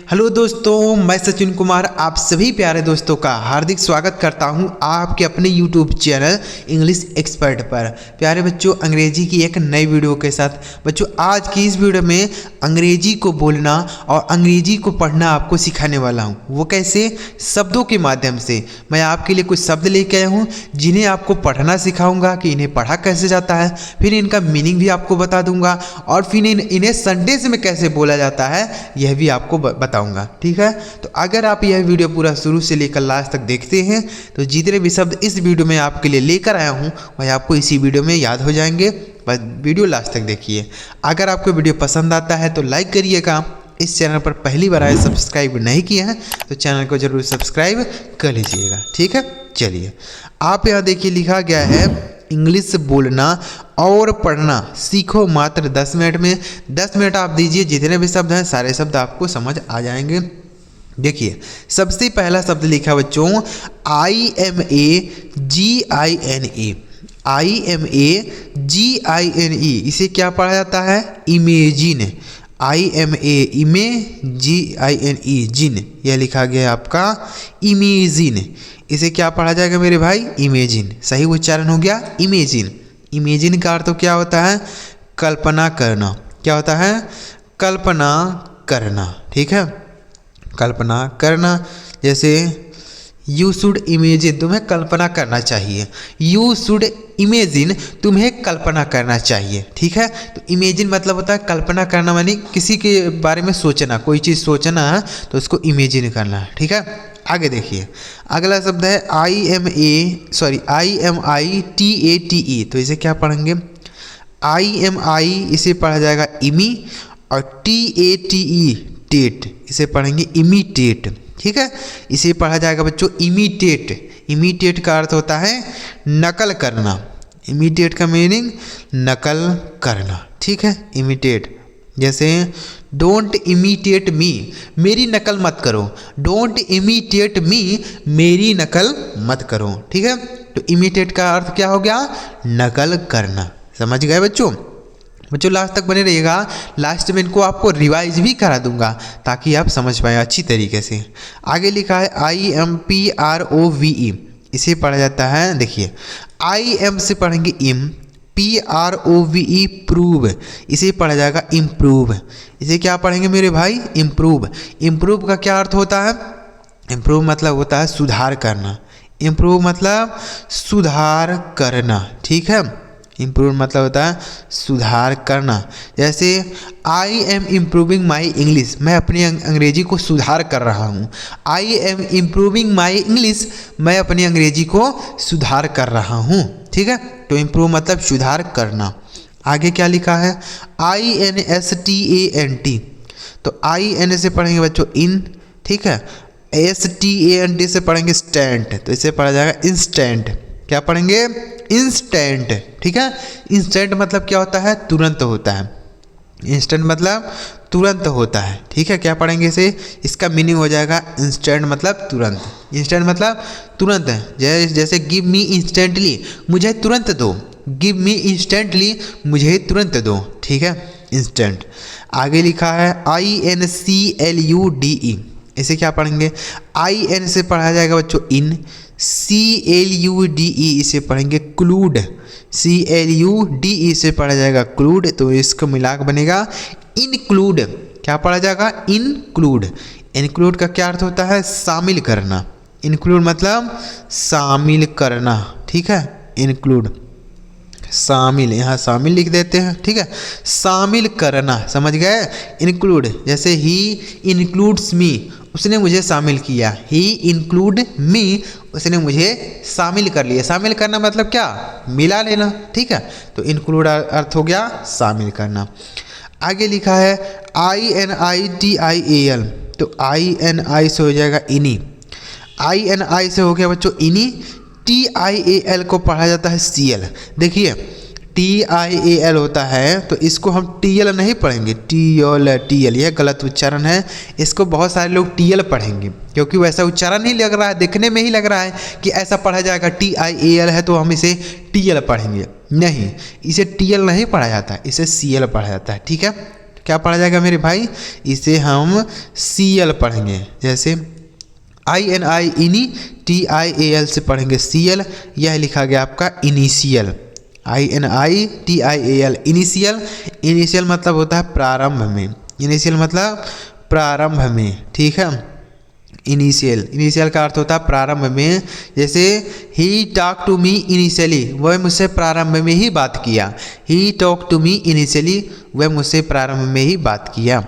Hello दोस्तों, मैं सचिन कुमार आप सभी प्यारे दोस्तों का हार्दिक स्वागत करता हूं आपके अपने YouTube चैनल इंग्लिश एक्सपर्ट पर। प्यारे बच्चों, अंग्रेजी की एक नई वीडियो के साथ बच्चों आज की इस वीडियो में अंग्रेजी को बोलना और अंग्रेजी को पढ़ना आपको सिखाने वाला हूं। वो कैसे? शब्दों के माध्यम से। मैं आपके लिए कुछ शब्द लेके आया हूँ जिन्हें आपको पढ़ना सिखाऊंगा कि इन्हें पढ़ा कैसे जाता है, फिर इनका मीनिंग भी आपको बता दूंगा और फिर इन्हें सेंटेंस में कैसे बोला जाता है यह भी आपको बताऊंगा। ठीक है, तो अगर आप यह वीडियो पूरा शुरू से लेकर लास्ट तक देखते हैं तो जितने भी शब्द इस वीडियो में आपके लिए लेकर आया हूं वह आपको इसी वीडियो में याद हो जाएंगे। बस वीडियो लास्ट तक देखिए। अगर आपको वीडियो पसंद आता है तो लाइक करिएगा। इस चैनल पर पहली बार आए सब्सक्राइब नहीं किए हैं तो चैनल को जरूर सब्सक्राइब कर लीजिएगा। ठीक है, चलिए आप यहाँ देखिए लिखा गया है इंग्लिश बोलना और पढ़ना सीखो मात्र 10 मिनट में। 10 मिनट आप दीजिए, जितने भी शब्द हैं सारे शब्द आपको समझ आ जाएंगे। देखिए सबसे पहला शब्द लिखा बच्चों IMAGINE। IMAGINE इसे क्या पढ़ा जाता है? इमेजिन। IMAGINE जिन, यह लिखा गया आपका इमेजिन। इसे क्या पढ़ा जाएगा मेरे भाई? इमेजिन। सही उच्चारण हो गया इमेजिन। इमेजिन का अर्थ क्या होता है? कल्पना करना। क्या होता है? कल्पना करना। ठीक है, कल्पना करना। जैसे यू शुड इमेजिन, तुम्हें कल्पना करना चाहिए। यू शुड इमेजिन, तुम्हें कल्पना करना चाहिए। ठीक है, तो इमेजिन मतलब होता है कल्पना करना, मानी किसी के बारे में सोचना, कोई चीज़ सोचना है तो उसको इमेजिन करना है। ठीक है, आगे देखिए अगला शब्द है IMITATE। तो इसे क्या पढ़ेंगे? IMI इसे पढ़ा जाएगा इमी और TATE टेट इसे पढ़ेंगे इमीटेट। ठीक है, इसे पढ़ा जाएगा बच्चों इमीटेट। इमीटेट का अर्थ होता है नकल करना। इमीटेट का मीनिंग नकल करना। ठीक है, इमीटेट। जैसे डोंट इमीटेट मी, मेरी नकल मत करो। डोंट इमीटेट मी, मेरी नकल मत करो। ठीक है, तो इमीटेट का अर्थ क्या हो गया? नकल करना। समझ गए बच्चों? बच्चों लास्ट तक बने रहिएगा, लास्ट में इनको आपको रिवाइज भी करा दूंगा ताकि आप समझ पाए अच्छी तरीके से। आगे लिखा है IMPROVE। इसे पढ़ा जाता है, देखिए IM से पढ़ेंगे इम, PROVE प्रूव, इसे पढ़ा जाएगा इम्प्रूव। इसे क्या पढ़ेंगे मेरे भाई? इम्प्रूव। इम्प्रूव का क्या अर्थ होता है? इम्प्रूव मतलब होता है सुधार करना। इम्प्रूव मतलब सुधार करना। ठीक है, इम्प्रूव मतलब होता है सुधार करना। जैसे I am improving my English, मैं अपनी अंग्रेजी को सुधार कर रहा हूँ। I am improving my English, मैं अपनी अंग्रेजी को सुधार कर रहा हूँ। ठीक है, तो इम्प्रूव मतलब सुधार करना। आगे क्या लिखा है? INSTANT। तो IN से पढ़ेंगे बच्चों इन। ठीक है, STANT से पढ़ेंगे स्टैंड, तो इसे पढ़ा जाएगा इंस्टेंट। क्या पढ़ेंगे? इंस्टेंट। ठीक है, इंस्टेंट मतलब क्या होता है? तुरंत होता है। इंस्टेंट मतलब तुरंत होता है। ठीक है, क्या पढ़ेंगे इसे? इसका मीनिंग हो जाएगा इंस्टेंट मतलब तुरंत। इंस्टेंट मतलब तुरंत है। जैसे गिव मी इंस्टेंटली, मुझे तुरंत दो। गिव मी इंस्टेंटली, मुझे तुरंत दो। ठीक है, इंस्टेंट। आगे लिखा है INCLUDE। इसे क्या पढ़ेंगे? IN से पढ़ा जाएगा बच्चों इन, CLUDE इसे पढ़ेंगे क्लूड। CLUDE से पढ़ा जाएगा क्लूड, तो इसको मिलाकर बनेगा इनक्लूड। क्या पढ़ा जाएगा? इनक्लूड। इनक्लूड का क्या अर्थ होता है? शामिल करना। इनक्लूड मतलब शामिल करना। ठीक है, इनक्लूड शामिल, यहाँ शामिल लिख देते हैं। ठीक है, शामिल करना। समझ गए? इनक्लूड, जैसे ही इनक्लूड्स मी, उसने मुझे शामिल किया। ही इंक्लूड मी, उसने मुझे शामिल कर लिया। शामिल करना मतलब क्या? मिला लेना। ठीक है, तो इंक्लूड अर्थ हो गया शामिल करना। आगे लिखा है INITIAL। तो INI से हो जाएगा इनी। INI से हो गया बच्चों इनी। TIAL को पढ़ा जाता है CL। देखिए TIAL होता है तो इसको हम TL नहीं पढ़ेंगे, TL, यह गलत उच्चारण है। इसको बहुत सारे लोग TL पढ़ेंगे क्योंकि वैसा उच्चारण नहीं लग रहा है, देखने में ही लग रहा है कि ऐसा पढ़ा जाएगा। TIAL है तो हम इसे TL पढ़ेंगे। नहीं, इसे TL नहीं पढ़ा जाता है, इसे CL पढ़ा जाता है। ठीक है, क्या पढ़ा जाएगा मेरे भाई, इसे हम CL पढ़ेंगे। जैसे INI इनी, TIAL से पढ़ेंगे CL, यह लिखा गया आपका initial. INI TIAL initial, initial मतलब होता है प्रारंभ में, इनिशियल मतलब प्रारंभ में, ठीक है। इनिशियल, इनिशियल का अर्थ होता है प्रारंभ में। जैसे ही टॉक टू मी इनिशियली, वह मुझसे प्रारंभ में ही बात किया। He talk to me initially, वह मुझसे प्रारंभ में ही बात किया।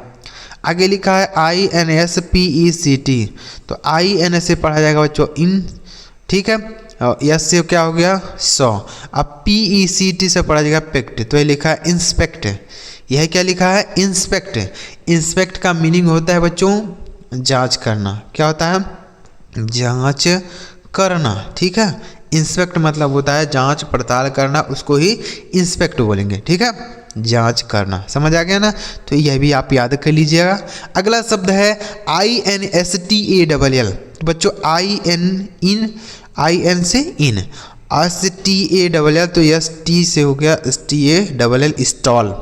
आगे लिखा है INSPECT, तो IN से पढ़ा जाएगा बच्चों इन, ठीक है। और यस से क्या हो गया सौ। अब PECT से पढ़ा जाएगा पेक्ट, तो ये लिखा है इंस्पेक्ट। यह क्या लिखा है इंस्पेक्ट। इंस्पेक्ट का मीनिंग होता है बच्चों जांच करना। क्या होता है, जांच करना, ठीक है। इंस्पेक्ट मतलब होता है जांच पड़ताल करना, उसको ही इंस्पेक्ट बोलेंगे, ठीक है, जांच करना। समझ आ गया ना, तो यह भी आप याद कर लीजिएगा। अगला शब्द है INSTALL, बच्चों IN से इन, STALL, तो यस टी से हो गया STALL स्टॉल,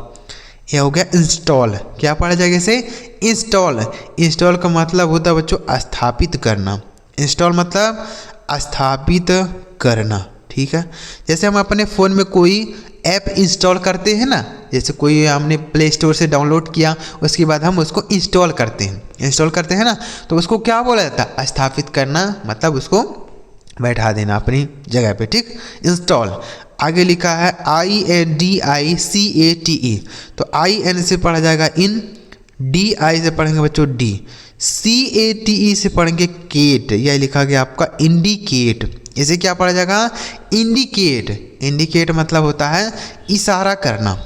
यह हो गया इंस्टॉल। क्या पढ़ा जाएगा इसे इंस्टॉल। इंस्टॉल का मतलब होता है बच्चों स्थापित करना। इंस्टॉल मतलब स्थापित करना, ठीक है। जैसे हम अपने फ़ोन में कोई ऐप इंस्टॉल करते हैं ना, जैसे कोई हमने प्ले स्टोर से डाउनलोड किया, उसके बाद हम उसको इंस्टॉल करते हैं, इंस्टॉल करते हैं ना, तो उसको क्या बोला जाता है स्थापित करना, मतलब उसको बैठा देना अपनी जगह पे, ठीक, इंस्टॉल। आगे लिखा है INDICATE, तो IN से पढ़ा जाएगा इन, DI से पढ़ेंगे बच्चों डी, CATE से पढ़ेंगे केट, यह लिखा गया आपका इंडिकेट। इसे क्या पढ़ा जाएगा इंडिकेट। इंडिकेट मतलब होता है इशारा करना,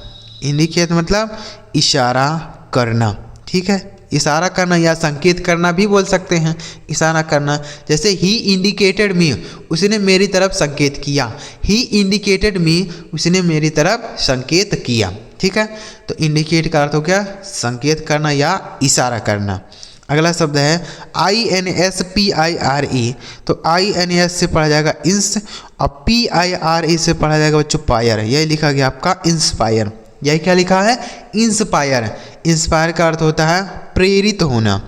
इंडिकेट मतलब इशारा करना, ठीक है। इशारा करना या संकेत करना भी बोल सकते हैं, इशारा करना। जैसे ही इंडिकेटेड मी, उसने मेरी तरफ संकेत किया। ही इंडिकेटेड मी, उसने मेरी तरफ संकेत किया, ठीक है। तो इंडिकेट का अर्थ हो गया संकेत करना या इशारा करना। अगला शब्द है INSPIRE, तो INS से पढ़ा जाएगा इंस, और PIRE से पढ़ा जाएगा बच्चों पायर, यह लिखा गया आपका इंस्पायर। यह क्या लिखा है इंस्पायर। इंस्पायर का अर्थ होता है प्रेरित होना।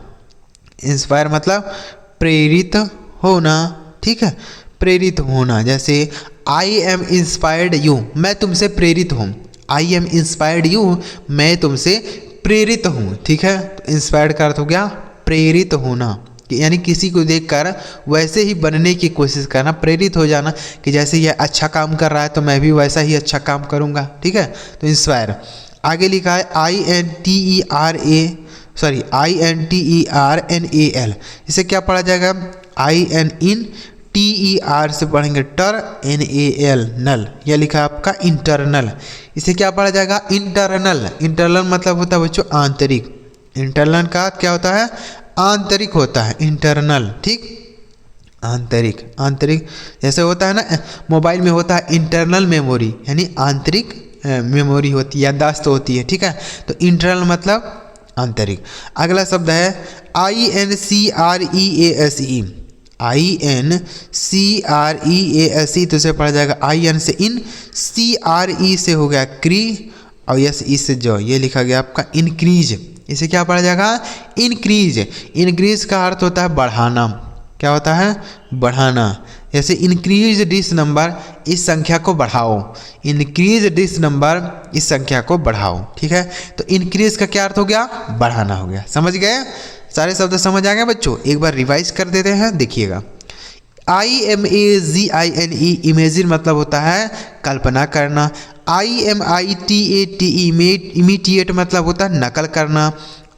इंस्पायर मतलब प्रेरित होना, ठीक है, प्रेरित होना। जैसे I am inspired you, मैं तुमसे प्रेरित हूँ। I am inspired you, मैं तुमसे प्रेरित हूँ, ठीक है। तो इंस्पायर्ड का अर्थ हो गया प्रेरित होना, यानी किसी को देखकर वैसे ही बनने की कोशिश करना, प्रेरित हो जाना कि जैसे ये अच्छा काम कर रहा है तो मैं भी वैसा ही अच्छा काम करूँगा, ठीक है। तो इंस्पायर। आगे लिखा है INTERNAL, इसे क्या पढ़ा जाएगा INTER से पढ़ेंगे टर, NAL नल, यह लिखा है आपका इंटरनल। इसे क्या पढ़ा जाएगा इंटरनल। इंटरनल मतलब होता है बच्चों आंतरिक। इंटरनल का क्या होता है आंतरिक होता है इंटरनल, ठीक, आंतरिक। आंतरिक जैसे होता है ना मोबाइल में होता है इंटरनल मेमोरी, यानी आंतरिक मेमोरी होती है, याददाश्त होती है, ठीक है। तो इंटरनल मतलब आंतरिक। अगला शब्द है INCREASE, INCREASE, तो इसे पढ़ा जाएगा IN से इन, CRE से हो गया क्री, और SE से जो, ये लिखा गया आपका इंक्रीज। इसे क्या पढ़ा जाएगा इंक्रीज। इंक्रीज का अर्थ होता है बढ़ाना। क्या होता है बढ़ाना। जैसे इंक्रीज दिस नंबर, इस संख्या को बढ़ाओ। इंक्रीज दिस नंबर, इस संख्या को बढ़ाओ, ठीक है। तो इंक्रीज का क्या अर्थ हो गया बढ़ाना हो गया। समझ गए, सारे शब्द समझ आ गए बच्चों। एक बार रिवाइज कर देते हैं, देखिएगा। IMAGINE इमेजिन मतलब होता है कल्पना करना। IMITATE इमिटिएट मतलब होता है नकल करना।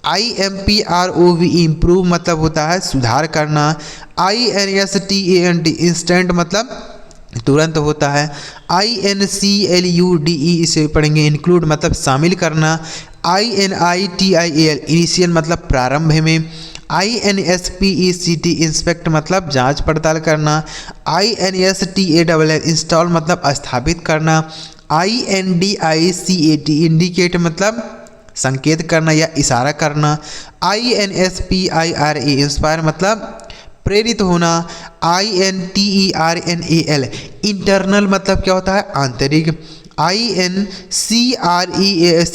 IMPROVE इम्प्रूव मतलब होता है सुधार करना। INSTANT इंस्टेंट मतलब तुरंत होता है। INCLUDE इसे पढ़ेंगे इंक्लूड मतलब शामिल करना। INITIAL इनिशियल मतलब प्रारंभ में। INSPECT इंस्पेक्ट मतलब जांच पड़ताल करना। INSTALL इंस्टॉल मतलब स्थापित करना। INDICAT इंडिकेट मतलब संकेत करना या इशारा करना। INSPIRE इंस्पायर मतलब प्रेरित होना। INTERNAL इंटरनल मतलब क्या होता है आंतरिक। INCREASE,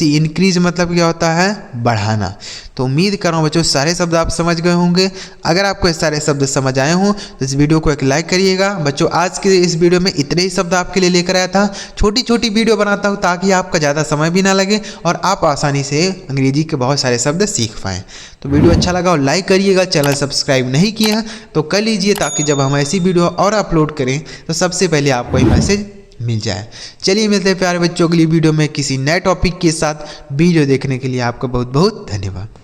इंक्रीज मतलब क्या होता है, बढ़ाना। तो उम्मीद कर रहा हूँ बच्चों सारे शब्द आप समझ गए होंगे। अगर आपको ये सारे शब्द समझ आए हों तो इस वीडियो को एक लाइक करिएगा। बच्चों आज के इस वीडियो में इतने ही शब्द आपके लिए लेकर आया था। छोटी छोटी वीडियो बनाता हूँ ताकि आपका ज़्यादा समय भी ना लगे और आप आसानी से अंग्रेजी के बहुत सारे शब्द सीख पाएँ। तो वीडियो अच्छा लगा और लाइक करिएगा। चैनल सब्सक्राइब नहीं किया तो कर लीजिए ताकि जब हम ऐसी वीडियो और अपलोड करें तो सबसे पहले आपको ये मैसेज मिल जाए। चलिए मिलते हैं प्यारे बच्चों अगली वीडियो में किसी नए टॉपिक के साथ। वीडियो देखने के लिए आपका बहुत बहुत धन्यवाद।